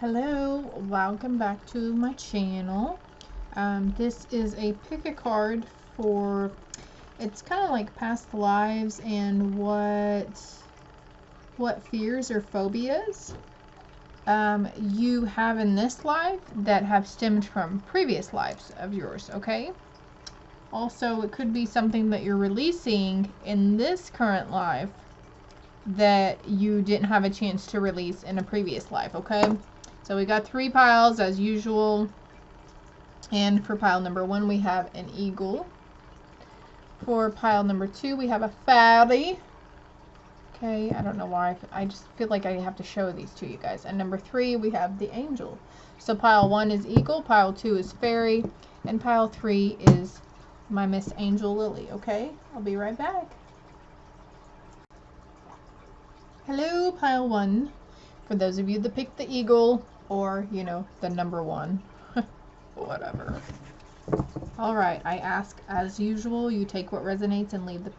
Hello, welcome back to my channel. This is a pick a card for, it's kind of like past lives and what fears or phobias you have in this life that have stemmed from previous lives of yours, okay? Also, it could be something that you're releasing in this current life that you didn't have a chance to release in a previous life, okay? So we got 3 piles as usual. And for pile number 1, we have an eagle. For pile number 2, we have a fatty. Okay, I don't know why. I just feel like I have to show these to you guys. And number 3, we have the angel. So pile 1 is eagle, pile 2 is fairy, and pile 3 is my Miss Angel Lily. Okay, I'll be right back. Hello, pile 1. For those of you that picked the eagle, or, you know, the number 1. Whatever. Alright, I ask as usual, you take what resonates and leave the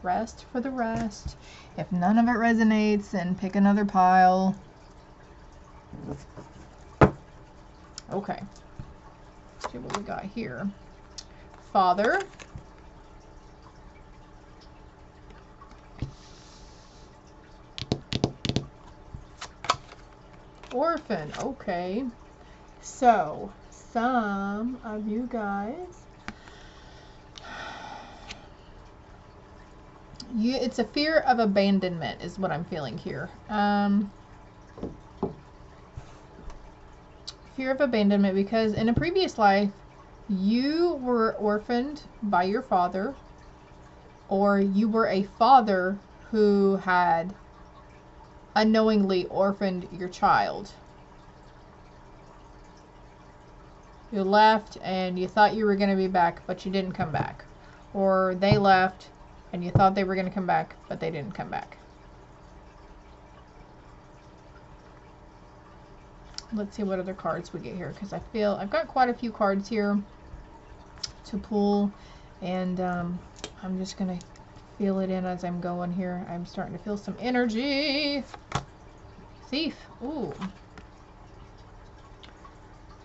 rest for the rest. If none of it resonates, then pick another pile. Okay. Let's see what we got here. Father. Orphan. Okay. So, some of you guys, it's a fear of abandonment is what I'm feeling here. Fear of abandonment because in a previous life, you were orphaned by your father, or you were a father who had unknowingly orphaned your child. You left and you thought you were going to be back, but you didn't come back. Or they left and you thought they were going to come back, but they didn't come back. Let's see what other cards we get here, because I feel I've got quite a few cards here to pull, and I'm just going to feel it in as I'm going here. I'm starting to feel some energy. Thief. Ooh.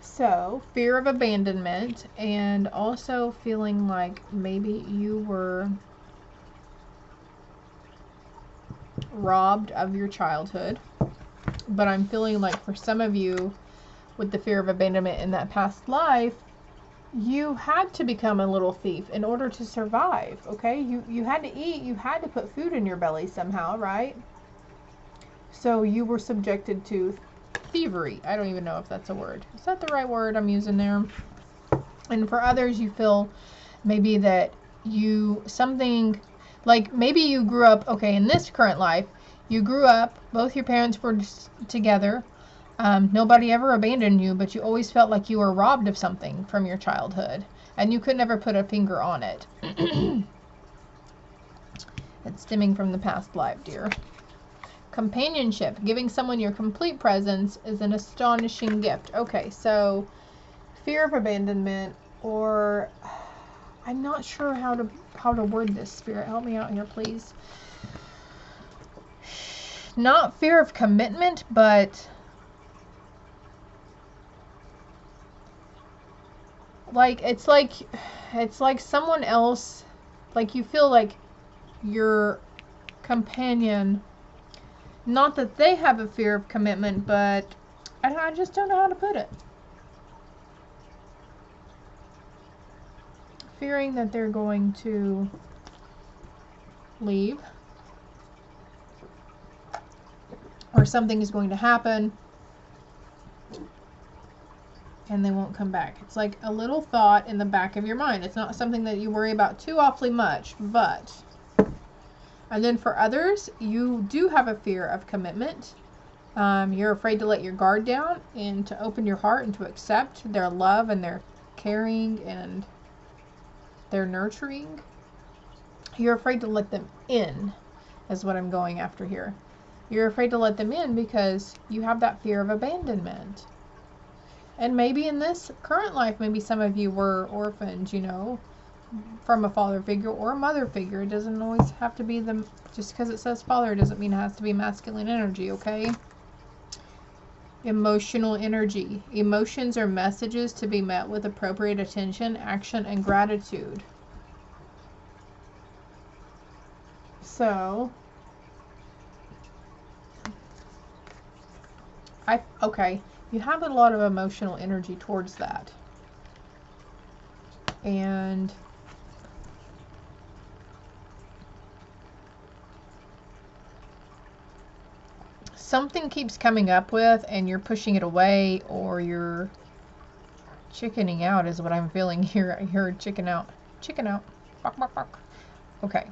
So, fear of abandonment, and also feeling like maybe you were robbed of your childhood. But I'm feeling like for some of you, with the fear of abandonment in that past life, you had to become a little thief in order to survive, okay? You had to eat, you had to put food in your belly somehow, right? So you were subjected to thievery. I don't even know if that's a word. Is that the right word I'm using there? And for others, you feel maybe that something, like maybe you grew up, okay, in this current life, you grew up, both your parents were together, nobody ever abandoned you, but you always felt like you were robbed of something from your childhood, and you could never put a finger on it. It's stemming from the past life, dear. Companionship. Giving someone your complete presence is an astonishing gift. Okay, so fear of abandonment, or I'm not sure how to word this. Spirit, help me out here, please. Not fear of commitment, but like it's like someone else, like you feel like your companion, not that they have a fear of commitment, but I just don't know how to put it. Fearing that they're going to leave, or something is going to happen and they won't come back. It's like a little thought in the back of your mind. It's not something that you worry about too awfully much, but... And then for others, you do have a fear of commitment. You're afraid to let your guard down and to open your heart and to accept their love and their caring and their nurturing. You're afraid to let them in, is what I'm going after here. You're afraid to let them in because you have that fear of abandonment. And maybe in this current life, maybe some of you were orphaned, you know, from a father figure or a mother figure. It doesn't always have to be just because it says father doesn't mean it has to be masculine energy, okay? Emotional energy. Emotions are messages to be met with appropriate attention, action, and gratitude. So, okay, you have a lot of emotional energy towards that. And something keeps coming up with, and you're pushing it away, or you're chickening out is what I'm feeling here. I heard chicken out. Chicken out. Bark, bark, bark. Okay.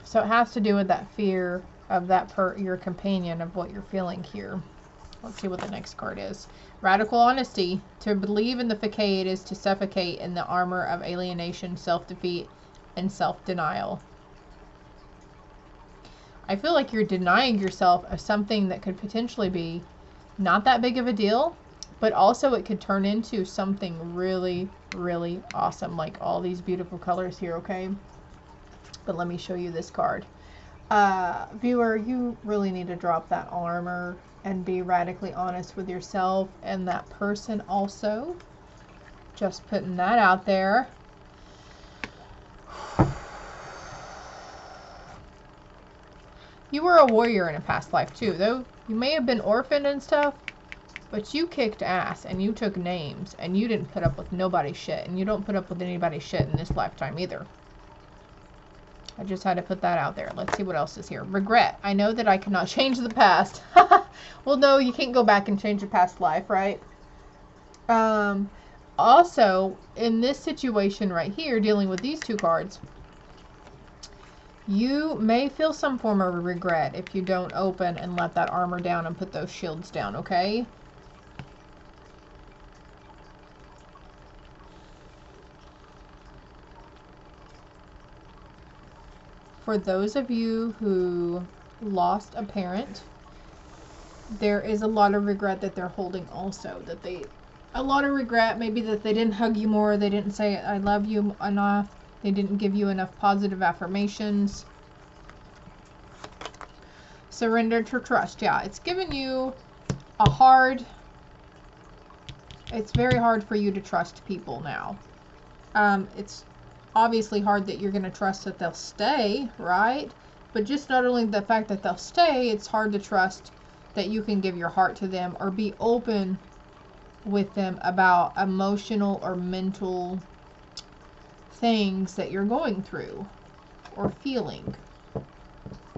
So it has to do with that fear of that your companion, of what you're feeling here. Let's see what the next card is. Radical honesty. To believe in the facade is to suffocate in the armor of alienation, self-defeat, and self-denial. I feel like you're denying yourself of something that could potentially be not that big of a deal, but also it could turn into something really, really awesome, like all these beautiful colors here, okay? But let me show you this card. Viewer, you really need to drop that armor and be radically honest with yourself and that person also. Just putting that out there. You were a warrior in a past life too, though you may have been orphaned and stuff, but you kicked ass and you took names and you didn't put up with nobody's shit, and you don't put up with anybody's shit in this lifetime either. I just had to put that out there. Let's see what else is here. Regret. I know that I cannot change the past. Well, no, you can't go back and change a past life, right? Also, in this situation right here, dealing with these two cards, you may feel some form of regret if you don't open and let that armor down and put those shields down, okay? For those of you who lost a parent, there is a lot of regret that they're holding also. A lot of regret, maybe that they didn't hug you more, they didn't say I love you enough, they didn't give you enough positive affirmations. Surrender to trust. Yeah, it's given you it's very hard for you to trust people now. It's obviously hard that you're going to trust that they'll stay, right? But just not only the fact that they'll stay, it's hard to trust that you can give your heart to them or be open with them about emotional or mental things that you're going through or feeling.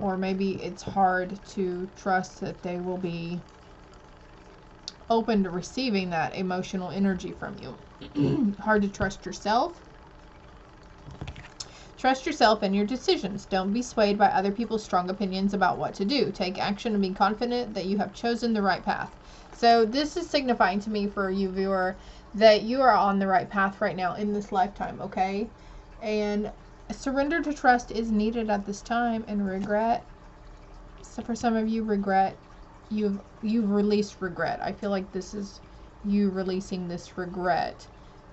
Or maybe it's hard to trust that they will be open to receiving that emotional energy from you. Hard to trust yourself. Trust yourself and your decisions. Don't be swayed by other people's strong opinions about what to do. Take action and be confident that you have chosen the right path. So this is signifying to me, for you viewer, that you are on the right path right now in this lifetime, okay? And surrender to trust is needed at this time, and regret. So for some of you, regret, you've released regret. I feel like this is you releasing this regret,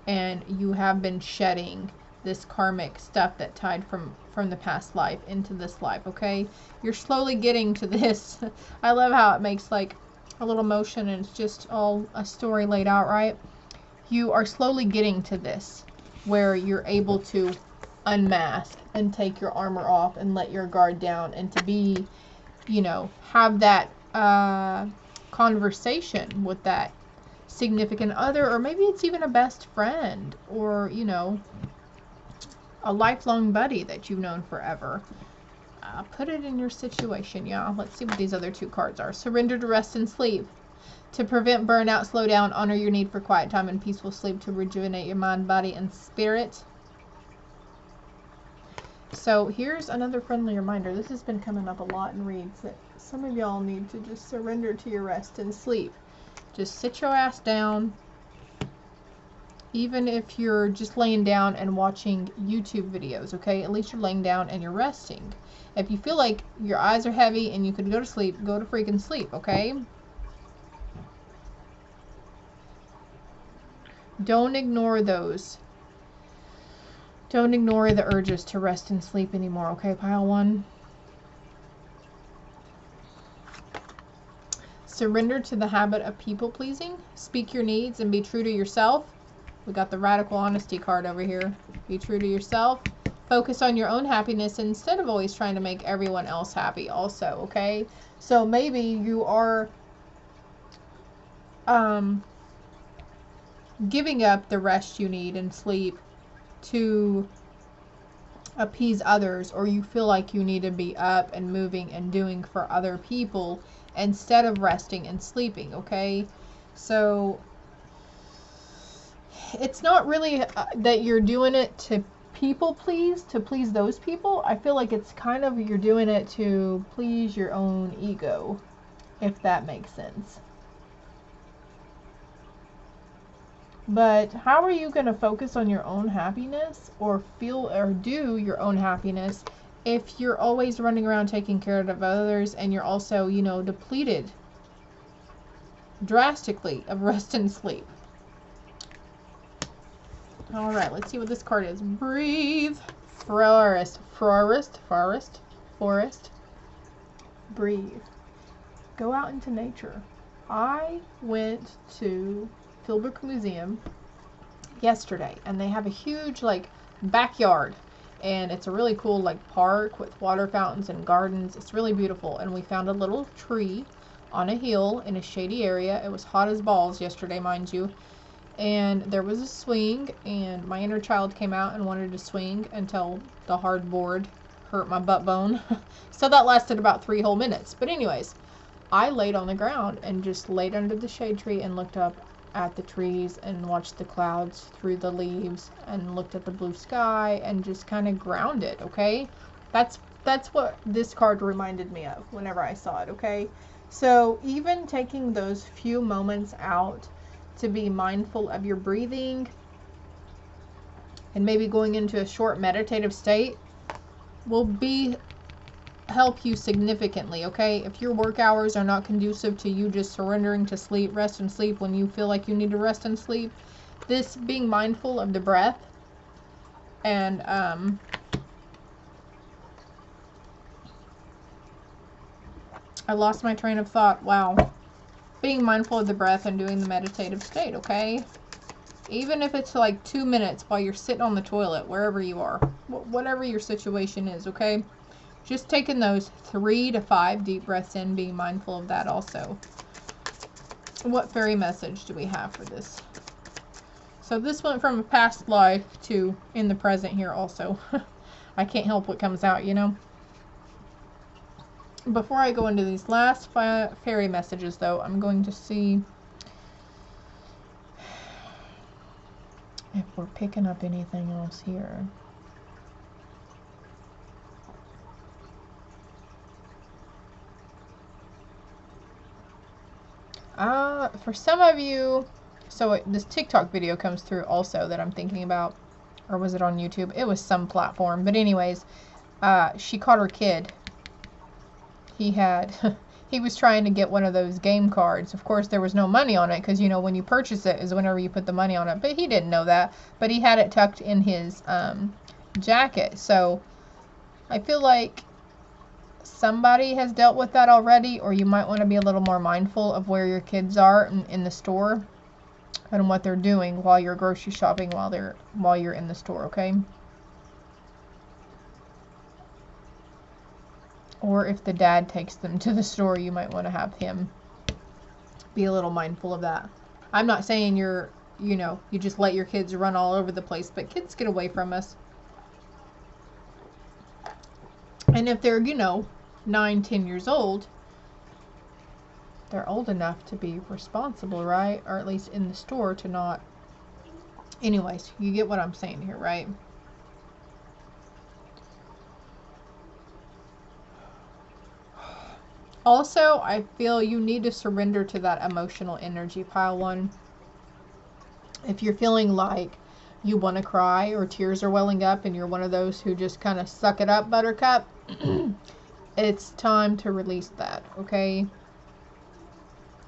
and you have been shedding this karmic stuff that tied from the past life into this life, okay? You're slowly getting to this. I love how it makes like a little motion and it's just all a story laid out, right? You are slowly getting to this where you're able to unmask and take your armor off and let your guard down, and to be, you know, have that conversation with that significant other, or maybe it's even a best friend, or, you know, a lifelong buddy that you've known forever. Put it in your situation, yeah. Let's see what these other two cards are. Surrender to rest and sleep. To prevent burnout, slow down, honor your need for quiet time and peaceful sleep to rejuvenate your mind, body, and spirit. So here's another friendly reminder. This has been coming up a lot in reads, that some of y'all need to just surrender to your rest and sleep. Just sit your ass down. Even if you're just laying down and watching YouTube videos, okay? At least you're laying down and you're resting. If you feel like your eyes are heavy and you could go to sleep, go to freaking sleep, okay? Don't ignore those. Don't ignore the urges to rest and sleep anymore, okay, pile one? Surrender to the habit of people pleasing. Speak your needs and be true to yourself. We got the radical honesty card over here. Be true to yourself. Focus on your own happiness instead of always trying to make everyone else happy also, okay? So maybe you are giving up the rest you need and sleep to appease others, or you feel like you need to be up and moving and doing for other people instead of resting and sleeping, okay? So it's not really that you're doing it to please those people. I feel like it's kind of you're doing it to please your own ego, if that makes sense. But how are you going to focus on your own happiness or feel or do your own happiness if you're always running around taking care of others and you're also, you know, depleted drastically of rest and sleep? All right, let's see what this card is. Breathe. Forest. Breathe. Go out into nature. I went to Philbrook Museum yesterday, and they have a huge like backyard, and it's a really cool like park with water fountains and gardens. It's really beautiful, and we found a little tree on a hill in a shady area. It was hot as balls yesterday, mind you, and there was a swing, and my inner child came out and wanted to swing until the hard board hurt my butt bone. So that lasted about 3 whole minutes. But anyways, I laid on the ground and just laid under the shade tree and looked up at the trees and watched the clouds through the leaves and looked at the blue sky and just kind of grounded, okay? That's what this card reminded me of whenever I saw it, okay? So even taking those few moments out to be mindful of your breathing and maybe going into a short meditative state will help you significantly, okay? If your work hours are not conducive to you just surrendering to sleep, rest and sleep when you feel like you need to rest and sleep, this being mindful of the breath and I lost my train of thought. Wow. Being mindful of the breath and doing the meditative state, okay? Even if it's like 2 minutes while you're sitting on the toilet, wherever you are, whatever your situation is, okay? Just taking those 3 to 5 deep breaths in, being mindful of that also. What fairy message do we have for this? So this went from a past life to in the present here also. I can't help what comes out, you know. Before I go into these last fairy messages, though, I'm going to see if we're picking up anything else here. For some of you, so this TikTok video comes through also that I'm thinking about, or was it on YouTube? It was some platform, but anyways, she caught her kid. He was trying to get one of those game cards. Of course, there was no money on it because, you know, when you purchase it is whenever you put the money on it, but he didn't know that, but he had it tucked in his jacket. So I feel like somebody has dealt with that already, or you might want to be a little more mindful of where your kids are in the store and what they're doing while you're grocery shopping while you're in the store, okay? Or if the dad takes them to the store, you might want to have him be a little mindful of that. I'm not saying you just let your kids run all over the place, but kids get away from us. And if they're, 9, 10 years old, they're old enough to be responsible, right? Or at least in the store to not. Anyways, you get what I'm saying here, right? Also, I feel you need to surrender to that emotional energy, pile 1. If you're feeling like you want to cry or tears are welling up and you're one of those who just kind of suck it up, buttercup, it's time to release that, okay?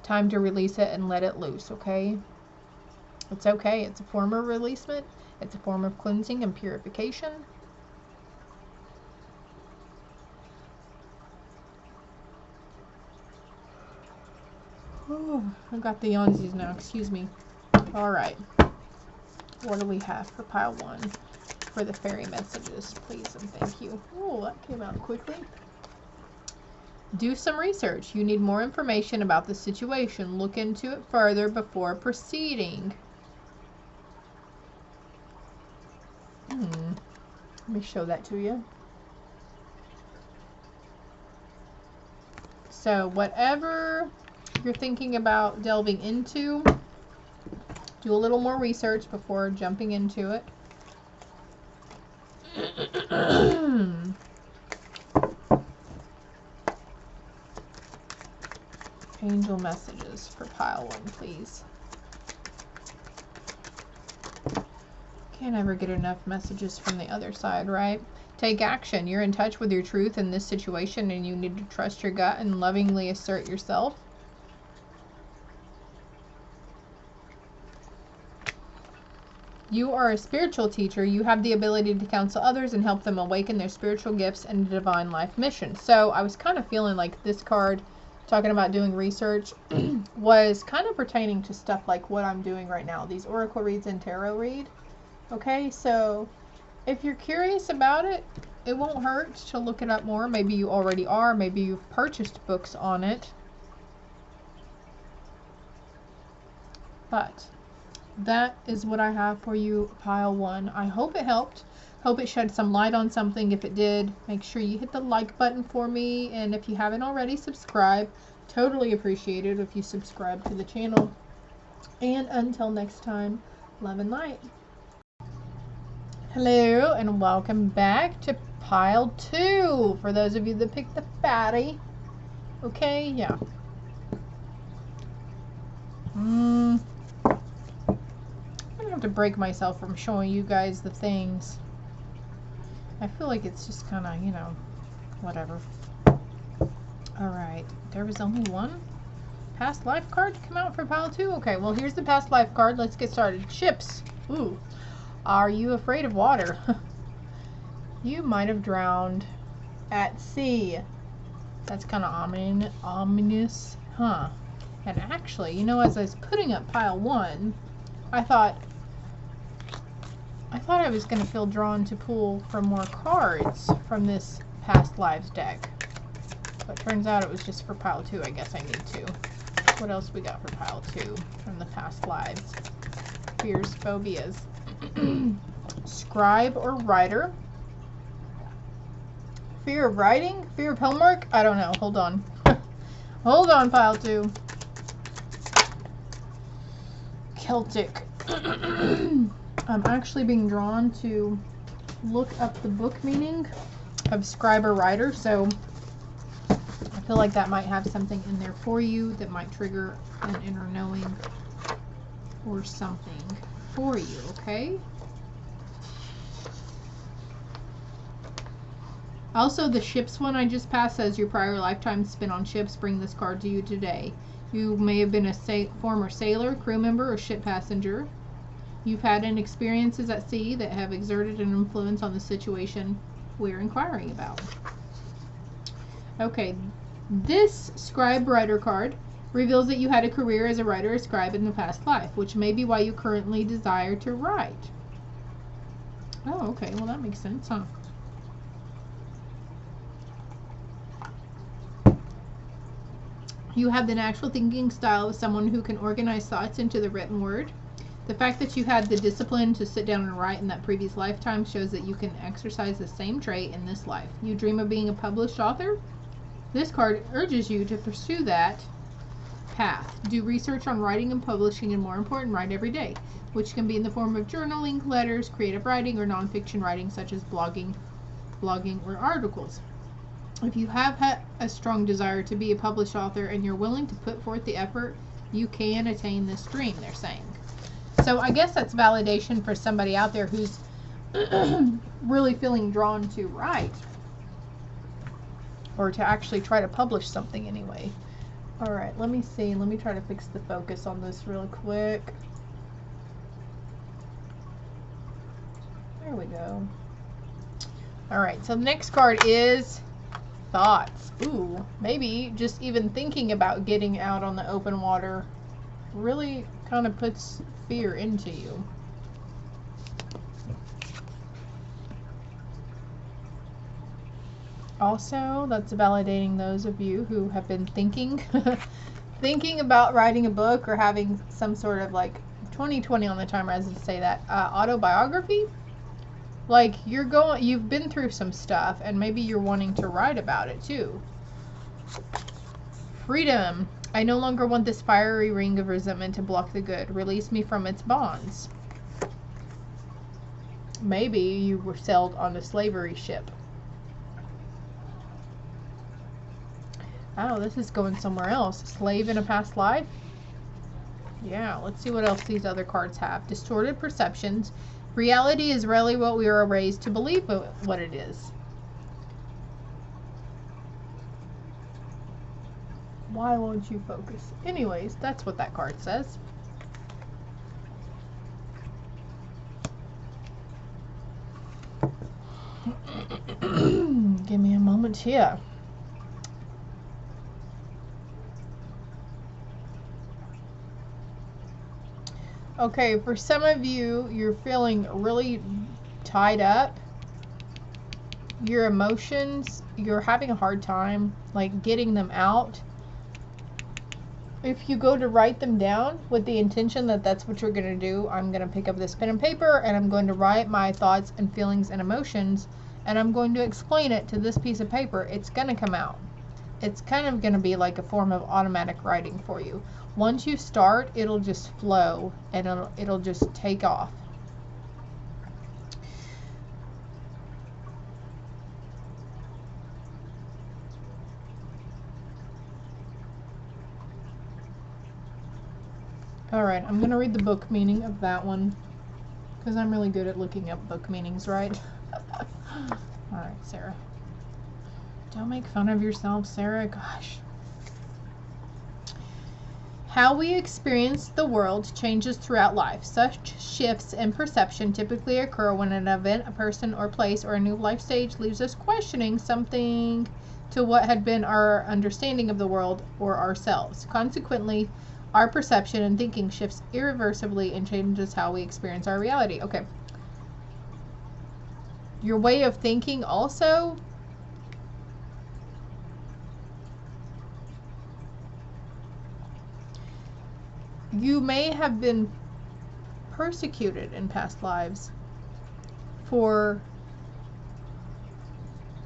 Time to release it and let it loose, okay? It's okay. It's a form of releasement. It's a form of cleansing and purification. Oh, I got the yawnsies now, excuse me. Alright. What do we have for pile 1? For the fairy messages, please and thank you. Oh, that came out quickly. Do some research. You need more information about the situation. Look into it further before proceeding. Let me show that to you. So whatever you're thinking about delving into, do a little more research before jumping into it. Angel messages for pile 1, please. Can't ever get enough messages from the other side, right? Take action. You're in touch with your truth in this situation and you need to trust your gut and lovingly assert yourself. You are a spiritual teacher. You have the ability to counsel others and help them awaken their spiritual gifts and divine life mission. So I was kind of feeling like this card, talking about doing research, was kind of pertaining to stuff like what I'm doing right now. These oracle reads and tarot read. Okay, so if you're curious about it, it won't hurt to look it up more. Maybe you already are. Maybe you've purchased books on it. But that is what I have for you, pile 1. I hope it helped. Hope it shed some light on something. If it did, make sure you hit the like button for me. And if you haven't already, subscribe. Totally appreciate it if you subscribe to the channel. And until next time, love and light. Hello and welcome back to pile 2. For those of you that picked the fatty. Okay, yeah. I'm gonna have to break myself from showing you guys the things. I feel like it's just kind of, you know, whatever. Alright, there was only one past life card to come out for pile 2. Okay, well here's the past life card. Let's get started. Ships. Ooh. Are you afraid of water? You might have drowned at sea. That's kind of ominous, huh? And actually, you know, as I was putting up pile 1, I thought I was going to feel drawn to pull from more cards from this past lives deck. But turns out it was just for pile 2. I guess I need to. What else we got for pile 2 from the past lives? Fears, phobias. Scribe or writer. Fear of writing? Fear of homework? I don't know. Hold on. Hold on, pile 2. Celtic. I'm actually being drawn to look up the book meaning of scribe or writer, so I feel like that might have something in there for you that might trigger an inner knowing or something for you, okay? Also, the ships one I just passed says your prior lifetime spent on ships bring this card to you today. You may have been a former sailor, crew member, or ship passenger. You've had experiences at sea that have exerted an influence on the situation we're inquiring about. Okay, this scribe writer card reveals that you had a career as a writer or scribe in the past life, which may be why you currently desire to write. Oh, okay, well that makes sense, huh? You have the natural thinking style of someone who can organize thoughts into the written word. The fact that you had the discipline to sit down and write in that previous lifetime shows that you can exercise the same trait in this life. You dream of being a published author? This card urges you to pursue that path. Do research on writing and publishing, and more important, write every day, which can be in the form of journaling, letters, creative writing, or nonfiction writing such as blogging or articles. If you have had a strong desire to be a published author and you're willing to put forth the effort, you can attain this dream, they're saying. So I guess that's validation for somebody out there who's really feeling drawn to write. Or to actually try to publish something anyway. Alright, let me see. Let me try to fix the focus on this real quick. There we go. Alright, so the next card is thoughts. Ooh, maybe just even thinking about getting out on the open water really kind of puts fear into you. Also, that's validating those of you who have been thinking thinking about writing a book or having some sort of like 2020 on the timer as to say that autobiography. Like you've been through some stuff and maybe you're wanting to write about it too. Freedom. I no longer want this fiery ring of resentment to block the good. Release me from its bonds. Maybe you were sailed on a slavery ship. Oh, this is going somewhere else. Slave in a past life? Yeah, let's see what else these other cards have. Distorted perceptions. Reality is rarely what we are raised to believe what it is. Why won't you focus? Anyways, that's what that card says. Give me a moment here. Okay, for some of you, you're feeling really tied up. Your emotions, you're having a hard time, like, getting them out. If you go to write them down with the intention that that's what you're going to do, I'm going to pick up this pen and paper and I'm going to write my thoughts and feelings and emotions and I'm going to explain it to this piece of paper. It's going to come out. It's kind of going to be like a form of automatic writing for you. Once you start, it'll just flow and it'll just take off. Alright, I'm going to read the book meaning of that one because I'm really good at looking up book meanings, right? Alright, Sarah. Don't make fun of yourself, Sarah. Gosh. How we experience the world changes throughout life. Such shifts in perception typically occur when an event, a person, or place, or a new life stage leaves us questioning something to what had been our understanding of the world or ourselves. Consequently, our perception and thinking shifts irreversibly and changes how we experience our reality. Okay. Your way of thinking also. You may have been persecuted in past lives for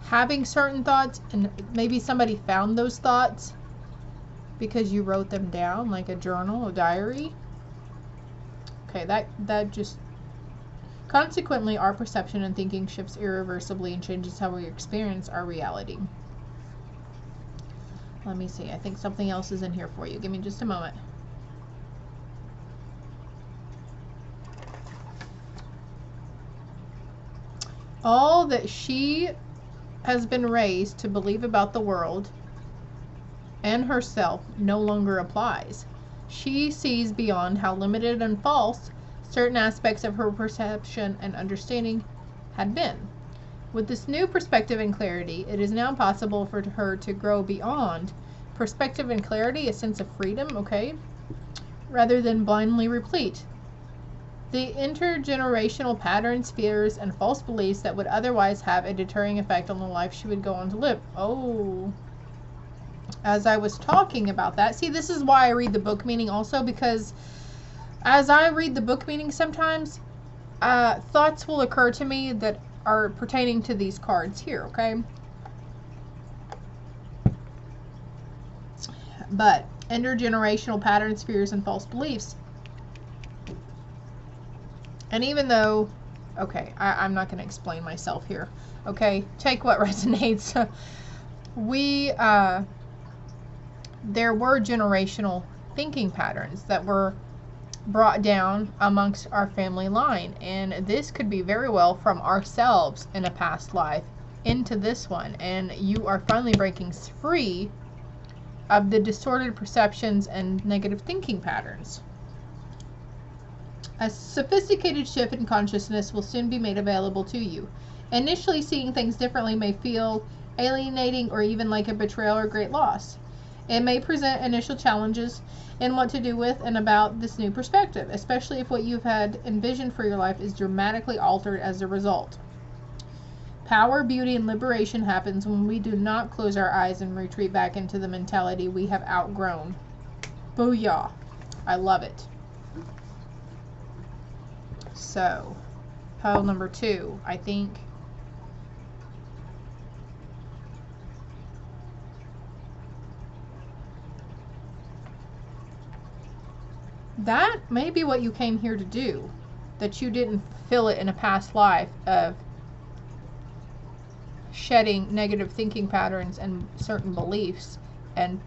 having certain thoughts, and maybe somebody found those thoughts because you wrote them down, like a journal, a diary. Okay, that just... Consequently, our perception and thinking shifts irreversibly and changes how we experience our reality. Let me see. I think something else is in here for you. Give me just a moment. All that she has been raised to believe about the world and herself no longer applies. She sees beyond how limited and false certain aspects of her perception and understanding had been. With this new perspective and clarity, it is now possible for her to grow beyond perspective and clarity, a sense of freedom, okay, rather than blindly replete the intergenerational patterns, fears, and false beliefs that would otherwise have a deterring effect on the life she would go on to live. Oh, as I was talking about that, see, this is why I read the book meaning also, because as I read the book meaning sometimes, thoughts will occur to me that are pertaining to these cards here, okay? But intergenerational patterns, fears, and false beliefs. And even though, okay, I'm not going to explain myself here, okay? Take what resonates. There were generational thinking patterns that were brought down amongst our family line. And this could be very well from ourselves in a past life into this one. And you are finally breaking free of the distorted perceptions and negative thinking patterns. A sophisticated shift in consciousness will soon be made available to you. Initially, seeing things differently may feel alienating, or even like a betrayal or great loss. It may present initial challenges in what to do with and about this new perspective, especially if what you've had envisioned for your life is dramatically altered as a result. Power, beauty, and liberation happens when we do not close our eyes and retreat back into the mentality we have outgrown. Booyah. I love it. So, pile number 2, I think. That may be what you came here to do, that you didn't fulfill it in a past life of shedding negative thinking patterns and certain beliefs and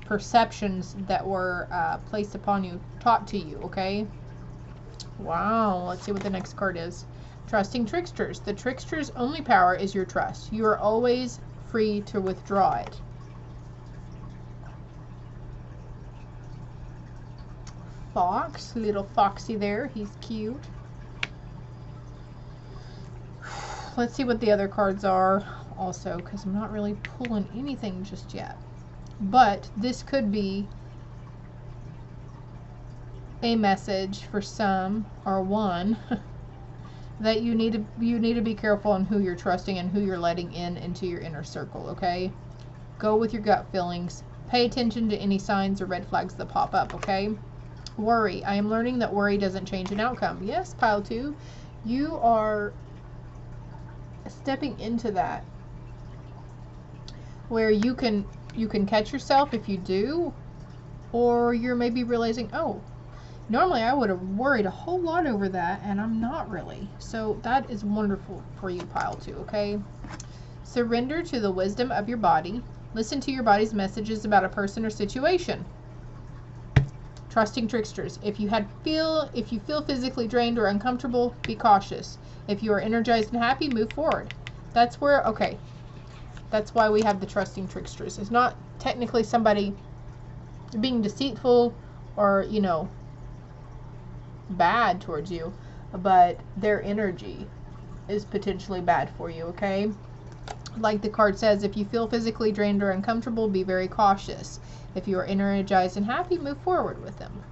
perceptions that were placed upon you, taught to you, okay? Wow, let's see what the next card is. Trusting tricksters. The trickster's only power is your trust. You are always free to withdraw it. Fox, little foxy there, he's cute. Let's see what the other cards are also, because I'm not really pulling anything just yet. But this could be a message for some, or one, that you need to be careful on who you're trusting and who you're letting into your inner circle, okay? Go with your gut feelings. Pay attention to any signs or red flags that pop up, okay? Worry. I am learning that worry doesn't change an outcome. Yes, pile 2. You are stepping into that where you can catch yourself if you do, or you're maybe realizing, oh, normally I would have worried a whole lot over that, and I'm not really. So that is wonderful for you, pile 2, okay? Surrender to the wisdom of your body. Listen to your body's messages about a person or situation. Trusting tricksters. If you feel physically drained or uncomfortable, be cautious. If you are energized and happy, move forward. That's where, okay, that's why we have the trusting tricksters. It's not technically somebody being deceitful or, you know, bad towards you, but their energy is potentially bad for you, okay? Like the card says, if you feel physically drained or uncomfortable, be very cautious. If you are energized and happy, move forward with them.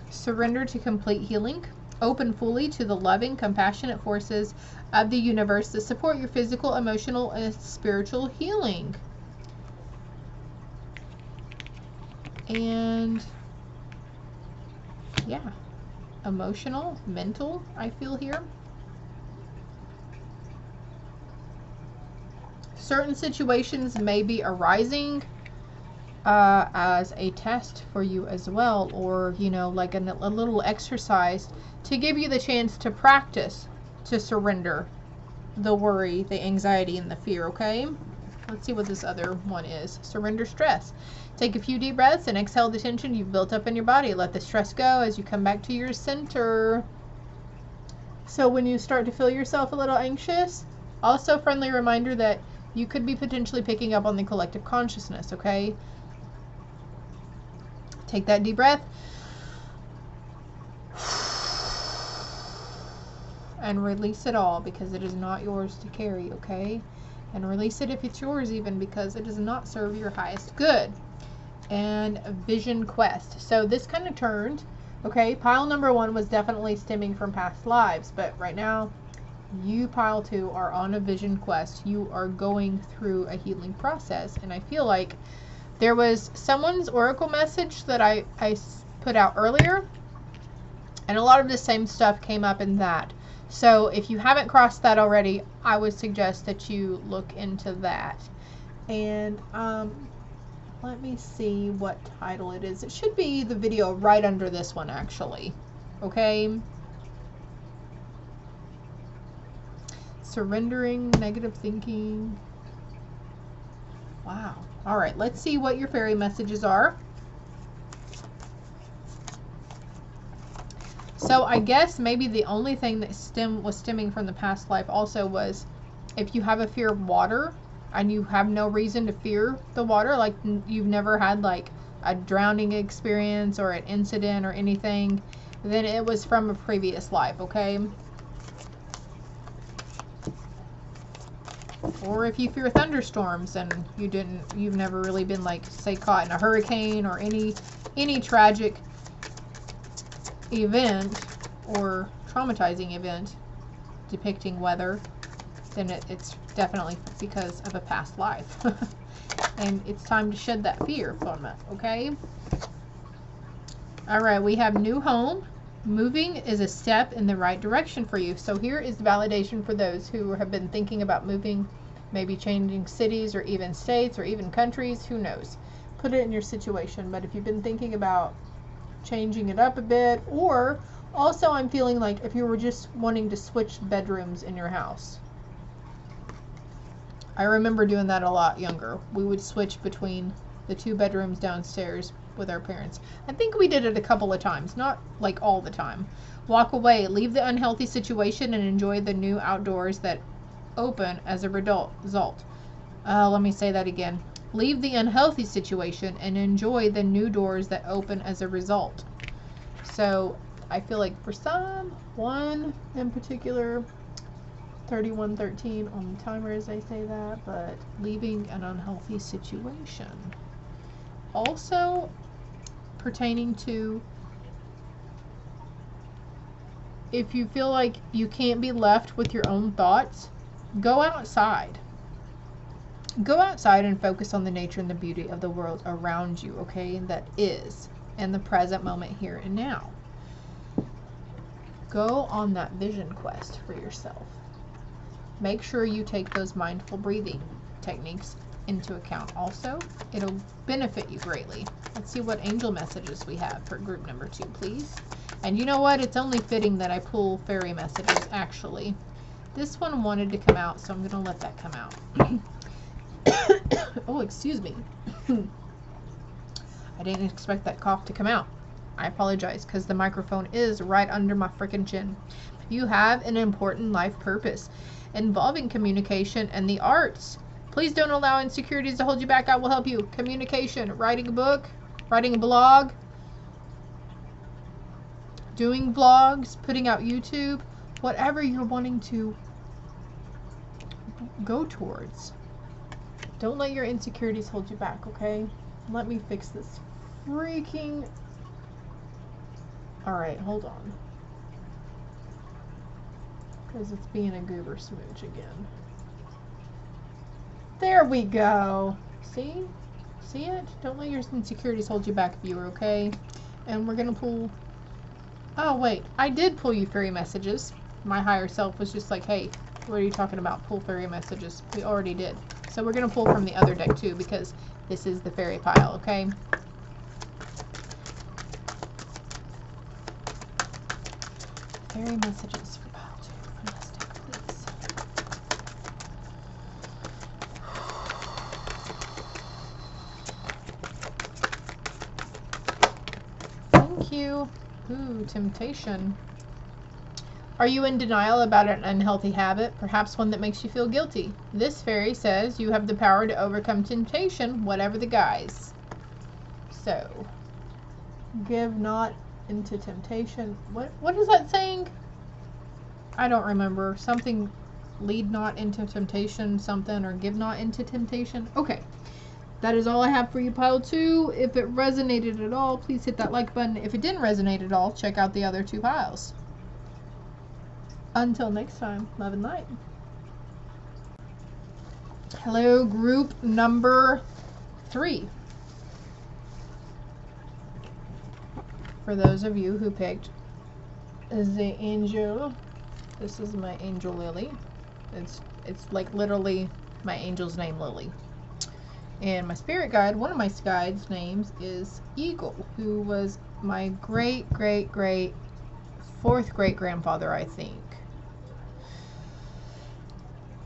Surrender to complete healing. Open fully to the loving, compassionate forces of the universe that support your physical, emotional, and spiritual healing. And yeah, emotional, mental, I feel here. Certain situations may be arising as a test for you as well, or, you know, like a little exercise to give you the chance to practice to surrender the worry, the anxiety, and the fear, okay? Let's see what this other one is. Surrender stress. Take a few deep breaths and exhale the tension you've built up in your body. Let the stress go as you come back to your center. So when you start to feel yourself a little anxious, also friendly reminder that you could be potentially picking up on the collective consciousness, okay? Take that deep breath. And release it all, because it is not yours to carry, okay? And release it if it's yours even, because it does not serve your highest good. And vision quest. So this kind of turned, okay? Pile number 1 was definitely stemming from past lives, but right now, you, pile 2, are on a vision quest. You are going through a healing process, and I feel like there was someone's oracle message that I put out earlier, and a lot of the same stuff came up in that. So if you haven't crossed that already, I would suggest that you look into that. And let me see what title it is. It should be the video right under this one, actually. Okay? Surrendering negative thinking. Wow. All right, let's see what your fairy messages are. So I guess maybe the only thing that was stemming from the past life also was if you have a fear of water and you have no reason to fear the water, like you've never had like a drowning experience or an incident or anything, then it was from a previous life, okay? Or if you fear thunderstorms and you've never really been, like, say, caught in a hurricane or any tragic event or traumatizing event depicting weather, then it's definitely because of a past life. And it's time to shed that fear from it, okay? All right, we have new home. Moving is a step in the right direction for you. So here is validation for those who have been thinking about moving, maybe changing cities or even states or even countries, who knows. Put it in your situation. But if you've been thinking about changing it up a bit, or also I'm feeling like if you were just wanting to switch bedrooms in your house. I remember doing that a lot younger. We would switch between the 2 bedrooms downstairs with our parents. I think we did it a couple of times, not like all the time. Walk away, leave the unhealthy situation and enjoy the new outdoors that open as a result. Let me say that again. Leave the unhealthy situation and enjoy the new doors that open as a result. So I feel like for one in particular, 3113 on the timer as I say that, but leaving an unhealthy situation. Also pertaining to if you feel like you can't be left with your own thoughts, go outside. Go outside and focus on the nature and the beauty of the world around you, okay? That is in the present moment, here and now. Go on that vision quest for yourself. Make sure you take those mindful breathing techniques into account also. It'll benefit you greatly. Let's see what angel messages we have for group number 2, please. And you know what? It's only fitting that I pull fairy messages, actually. This one wanted to come out, so I'm going to let that come out. Oh, excuse me. I didn't expect that cough to come out. I apologize, because the microphone is right under my freaking chin. You have an important life purpose involving communication and the arts. Please don't allow insecurities to hold you back. I will help you. Communication, writing a book, writing a blog, doing vlogs, putting out YouTube, whatever you're wanting to go towards. Don't let your insecurities hold you back, okay? Let me fix this freaking... Alright, hold on. Because it's being a goober smooch again. There we go. See? See it? Don't let your insecurities hold you back, viewer, okay? And we're going to pull... Oh, wait. I did pull you fairy messages. My higher self was just like, hey, what are you talking about? Pull fairy messages. We already did. So we're going to pull from the other deck, too, because this is the fairy pile, okay? Fairy messages for pile 2 from this deck, please. Thank you. Ooh, temptation. Are you in denial about an unhealthy habit, perhaps one that makes you feel guilty? This fairy says you have the power to overcome temptation, whatever the guise. So, give not into temptation. What is that saying? I don't remember. Something, lead not into temptation, something, or give not into temptation. Okay. That is all I have for you, pile 2. If it resonated at all, please hit that like button. If it didn't resonate at all, check out the other 2 piles. Until next time, love and light. Hello, group number 3. For those of you who picked the angel, this is my angel Lily. It's like literally my angel's name, Lily. And my spirit guide, one of my guides' names is Eagle, who was my great 4th great grandfather, I think.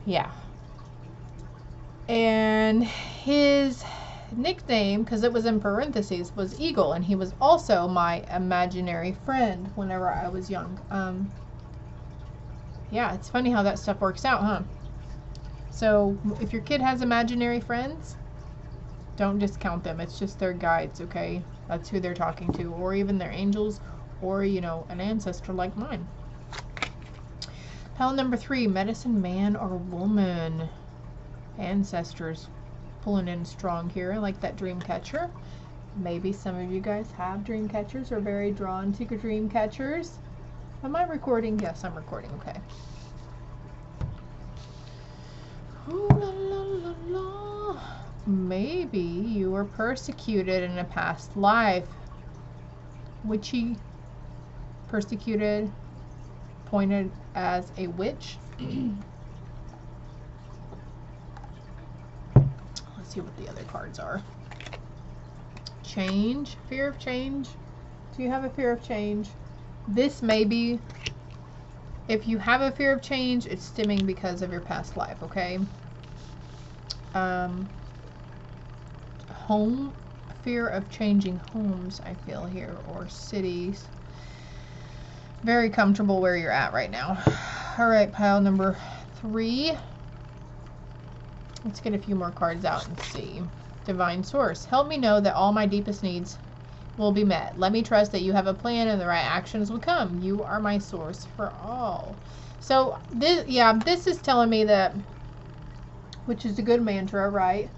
Yeah. And his nickname, because it was in parentheses, was Eagle, and he was also my imaginary friend whenever I was young. Yeah, it's funny how that stuff works out, huh? So if your kid has imaginary friends, don't discount them. It's just their guides, okay? That's who they're talking to, or even their angels, or, you know, an ancestor like mine. Pile number 3, medicine man or woman. Ancestors pulling in strong here. I like that dream catcher. Maybe some of you guys have dream catchers or very drawn to dream catchers. Am I recording? Yes, I'm recording. Okay. Ooh, la, la, la, la. Maybe you were persecuted in a past life. Witchy, persecuted, pointed as a witch. Let's see what the other cards are. Change, fear of change. Do you have a fear of change? This may be, if you have a fear of change, it's stemming because of your past life, okay? Home, fear of changing homes, I feel here, or cities. Very comfortable where you're at right now. All right, pile number 3. Let's get a few more cards out and see. Divine Source, help me know that all my deepest needs will be met. Let me trust that you have a plan and the right actions will come. You are my source for all. So this, yeah, this is telling me that, which is a good mantra, right?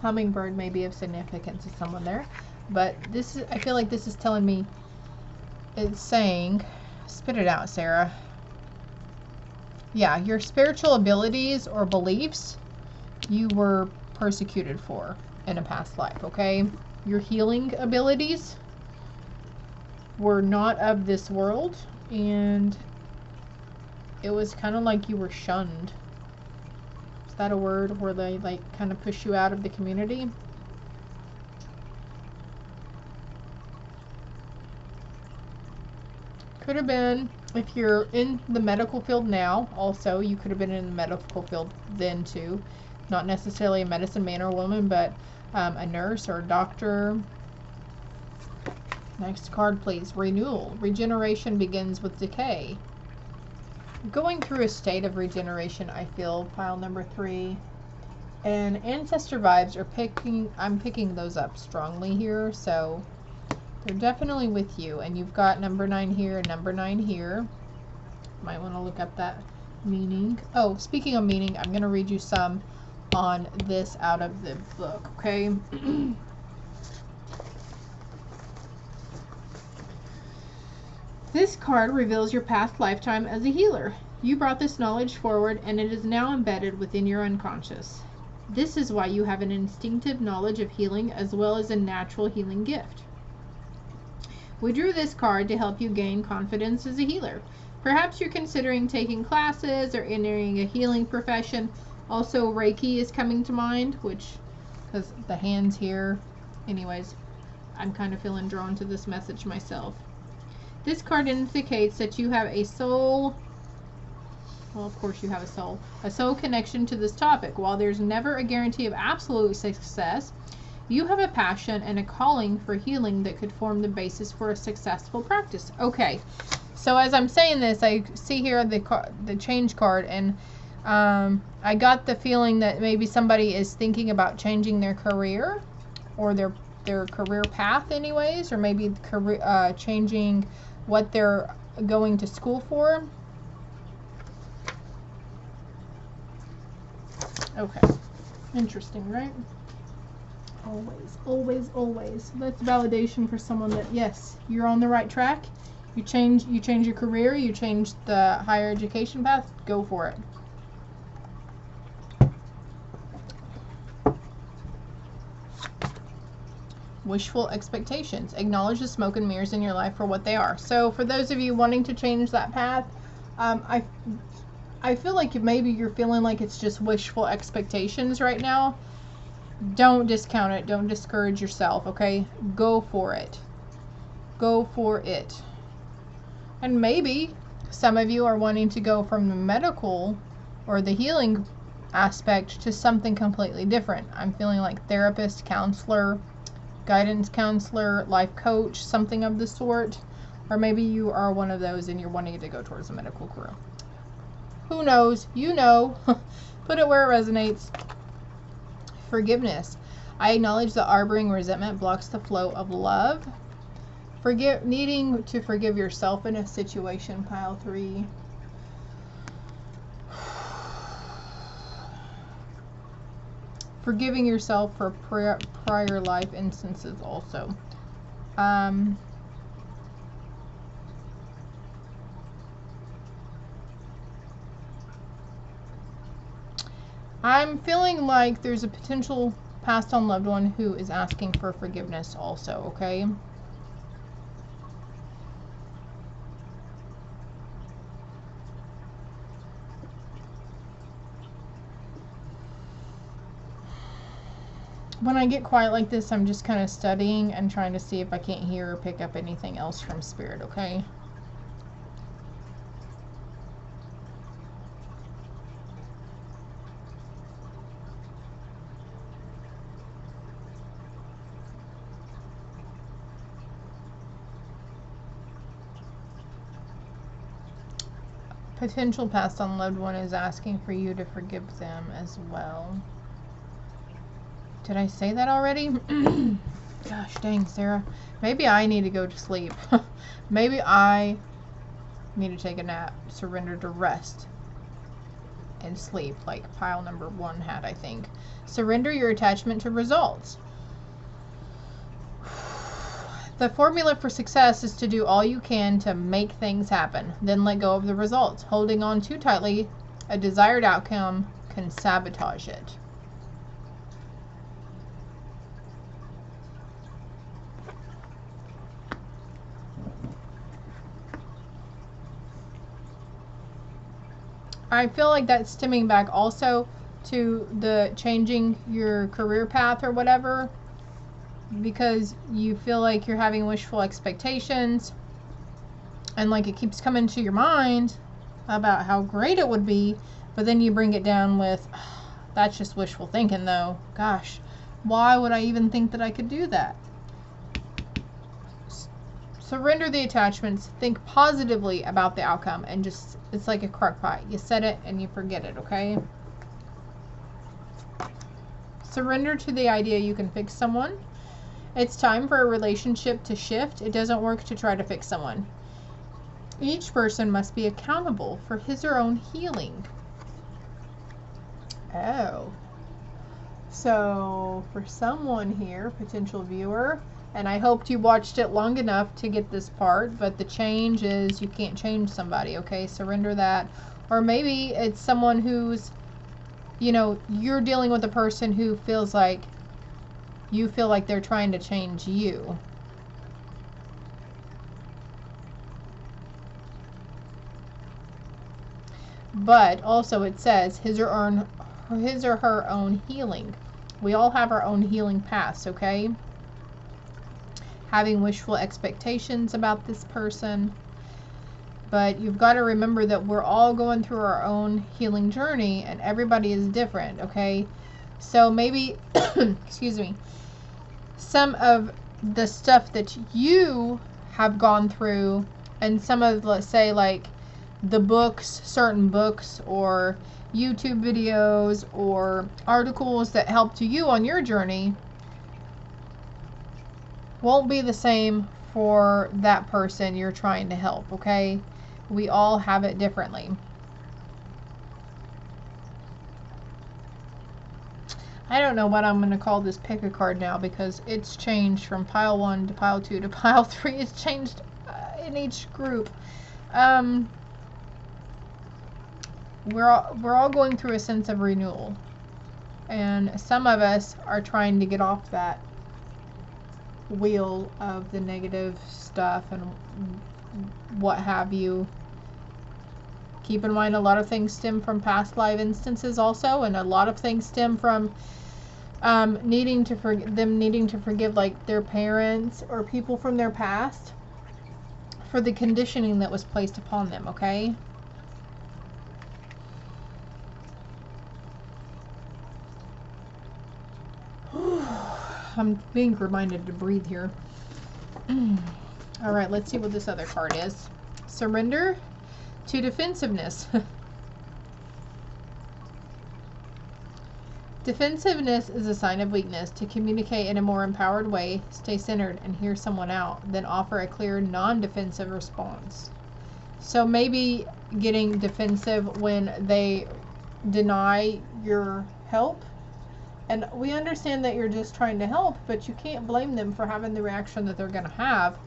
Hummingbird may be of significance to someone there, but this is, I feel like this is telling me, it's saying, spit it out, Sarah. Yeah, your spiritual abilities or beliefs you were persecuted for in a past life, okay? Your healing abilities were not of this world, and it was kind of like you were shunned. Is that a word where they like kind of push you out of the community? Could have been, if you're in the medical field now, also, you could have been in the medical field then too. Not necessarily a medicine man or woman, but a nurse or a doctor. Next card, please. Renewal. Regeneration begins with decay. Going through a state of regeneration, I feel, pile number 3. And ancestor vibes are picking, I'm picking those up strongly here, so they're definitely with you. And you've got number 9 here and number 9 here. Might want to look up that meaning. Oh, speaking of meaning, I'm going to read you some on this out of the book, okay? This card reveals your past lifetime as a healer. You brought this knowledge forward and it is now embedded within your unconscious. This is why you have an instinctive knowledge of healing as well as a natural healing gift. We drew this card to help you gain confidence as a healer. Perhaps you're considering taking classes or entering a healing profession. Also, Reiki is coming to mind, which, because the hands here, anyways, I'm kind of feeling drawn to this message myself. This card indicates that you have a soul, well, of course you have a soul connection to this topic. While there's never a guarantee of absolute success, you have a passion and a calling for healing that could form the basis for a successful practice. Okay, so as I'm saying this, I see here the change card, and I got the feeling that maybe somebody is thinking about changing their career or their career path anyways, or maybe career, changing what they're going to school for. Okay, interesting, right? Always, always, always. That's validation for someone that, yes, you're on the right track. You change your career, you change the higher education path, go for it. Wishful expectations. Acknowledge the smoke and mirrors in your life for what they are. So for those of you wanting to change that path, I feel like maybe you're feeling like it's just wishful expectations right now. Don't discount it. Don't discourage yourself, okay? Go for it. Go for it. And maybe some of you are wanting to go from the medical or the healing aspect to something completely different. I'm feeling like therapist, counselor, guidance counselor, life coach, something of the sort. Or maybe you are one of those and you're wanting to go towards a medical career. Who knows? You know. Put it where it resonates. Forgiveness. I acknowledge that harboring resentment blocks the flow of love. Needing to forgive yourself in a situation, pile 3. Forgiving yourself for prior life instances also. I'm feeling like there's a potential passed on loved one who is asking for forgiveness also, okay? When I get quiet like this, I'm just kind of studying and trying to see if I can't hear or pick up anything else from Spirit, okay? Potential passed on loved one is asking for you to forgive them as well. Did I say that already? Gosh dang, Sarah. Maybe I need to go to sleep. Maybe I need to take a nap, surrender to rest, and sleep, like pile number 1 had, I think. Surrender your attachment to results. The formula for success is to do all you can to make things happen, then let go of the results. Holding on too tightly, a desired outcome can sabotage it. I feel like that's stemming back also to the changing your career path or whatever, because you feel like you're having wishful expectations and like it keeps coming to your mind about how great it would be, but then you bring it down with, that's just wishful thinking though. Gosh, why would I even think that I could do that? Surrender the attachments, think positively about the outcome, and just, it's like a crock pot. You set it and you forget it, okay? Surrender to the idea you can fix someone. It's time for a relationship to shift. It doesn't work to try to fix someone. Each person must be accountable for his or her own healing. Oh. So, for someone here, potential viewer, and I hoped you watched it long enough to get this part, but the change is you can't change somebody, okay? Surrender that. Or maybe it's someone who's, you know, you're dealing with a person who feels like you feel like they're trying to change you. But also it says his or her own healing. We all have our own healing paths, okay? Having wishful expectations about this person. But you've got to remember that we're all going through our own healing journey and everybody is different, okay? So maybe, excuse me, some of the stuff that you have gone through and some of, let's say, like the books, certain books or YouTube videos or articles that helped you on your journey won't be the same for that person you're trying to help, okay? We all have it differently. I don't know what I'm going to call this pick a card now because it's changed from pile 1 to pile 2 to pile 3. It's changed in each group. We're all going through a sense of renewal. And some of us are trying to get off that wheel of the negative stuff and what have you. Keep in mind a lot of things stem from past life instances also, and a lot of things stem from needing to forgive like their parents or people from their past for the conditioning that was placed upon them, okay? I'm being reminded to breathe here. All right, let's see what this other card is. Surrender to defensiveness. Defensiveness is a sign of weakness. To communicate in a more empowered way, stay centered and hear someone out, then offer a clear non-defensive response. So maybe getting defensive when they deny your help And we understand that you're just trying to help, but you can't blame them for having the reaction that they're going to have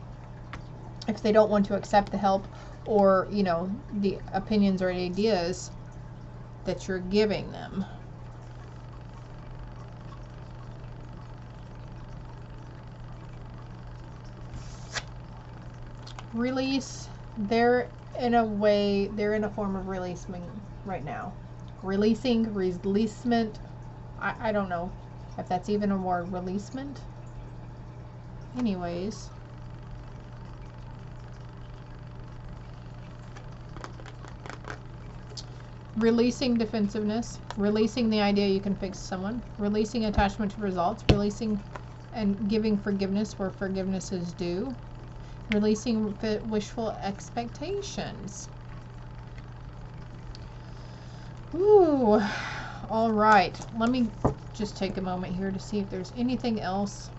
if they don't want to accept the help or, you know, the opinions or ideas that you're giving them. Release. They're in a form of releasing right now. Releasement. I don't know if that's even a word, releasement. Anyways. Releasing defensiveness, releasing the idea you can fix someone, releasing attachment to results, releasing and giving forgiveness where forgiveness is due, releasing wishful expectations. Ooh, all right. Let me just take a moment here to see if there's anything else.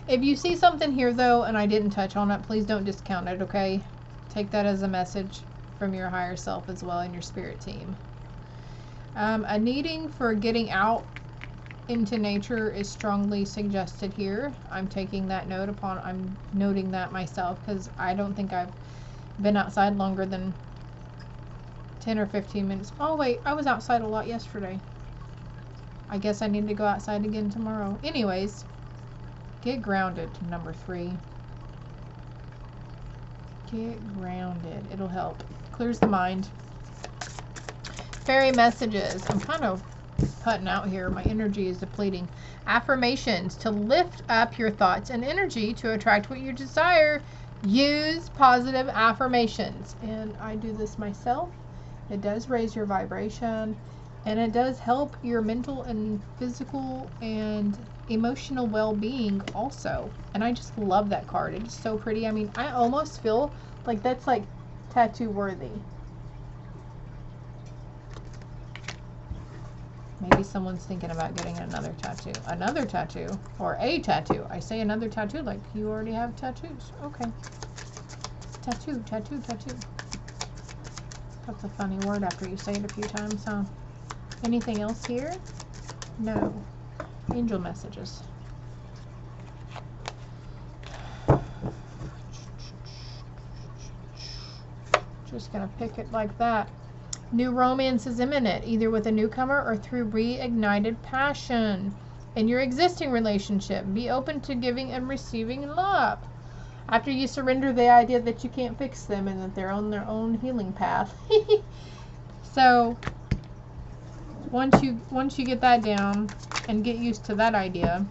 If you see something here, though, and I didn't touch on it, please don't discount it, okay? Take that as a message from your higher self as well and your spirit team. A needing for getting out into nature is strongly suggested here. I'm taking that note upon, I'm noting that myself because I don't think I've been outside longer than 10 or 15 minutes. Oh wait, I was outside a lot yesterday. I guess I need to go outside again tomorrow. Anyways, get grounded, number 3. Get grounded. It'll help. Clears the mind. Fairy messages. I'm kind of putting out here. My energy is depleting. Affirmations. To lift up your thoughts and energy to attract what you desire, use positive affirmations. And I do this myself. It does raise your vibration. And it does help your mental and physical and emotional well-being also. And I just love that card. It's so pretty. I mean, I almost feel like that's like tattoo worthy. Maybe someone's thinking about getting another tattoo. Another tattoo. Or a tattoo. I say another tattoo like you already have tattoos. Okay. Tattoo, tattoo, tattoo. That's a funny word after you say it a few times, huh? Anything else here? No. Angel messages. Just gonna pick it like that. New romance is imminent, either with a newcomer or through reignited passion. In your existing relationship, be open to giving and receiving love. After you surrender the idea that you can't fix them and that they're on their own healing path. So once you get that down and get used to that idea,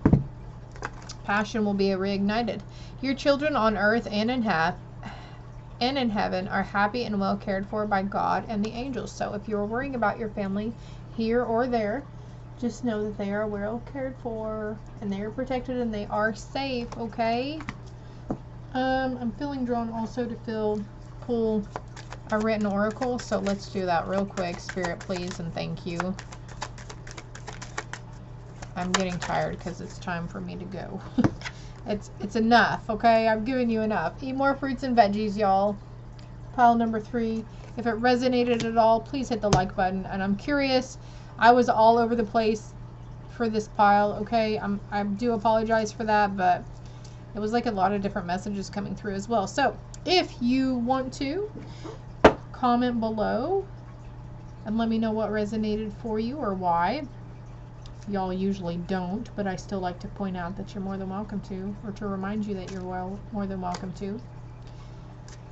passion will be reignited. Your children on earth and in heaven are happy and well cared for by God and the angels. So if you're worrying about your family here or there, just know that they are well cared for and they are protected and they are safe, okay? I'm feeling drawn also to pull a written oracle, so let's do that real quick. Spirit, please, and thank you. I'm getting tired because it's time for me to go. It's enough, okay? I've given you enough. Eat more fruits and veggies, y'all. Pile number 3. If it resonated at all, please hit the like button. And I'm curious, I was all over the place for this pile, okay? I do apologize for that, but it was like a lot of different messages coming through as well. So if you want to, comment below and let me know what resonated for you or why. Y'all usually don't, but I still like to point out that you're more than welcome to, or to remind you that you're more than welcome to.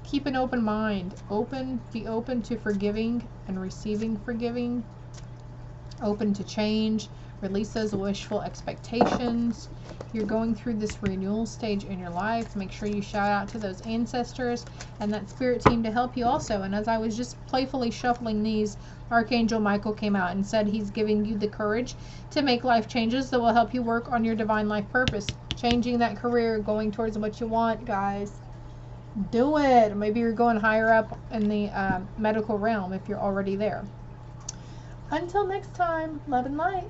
Keep an open mind. Be open to forgiving and receiving forgiving. Open to change. Release those wishful expectations. You're going through this renewal stage in your life. Make sure you shout out to those ancestors and that spirit team to help you also. And as I was just playfully shuffling these, Archangel Michael came out and said he's giving you the courage to make life changes that will help you work on your divine life purpose. Changing that career, going towards what you want, guys. Do it. Maybe you're going higher up in the medical realm if you're already there. Until next time, love and light.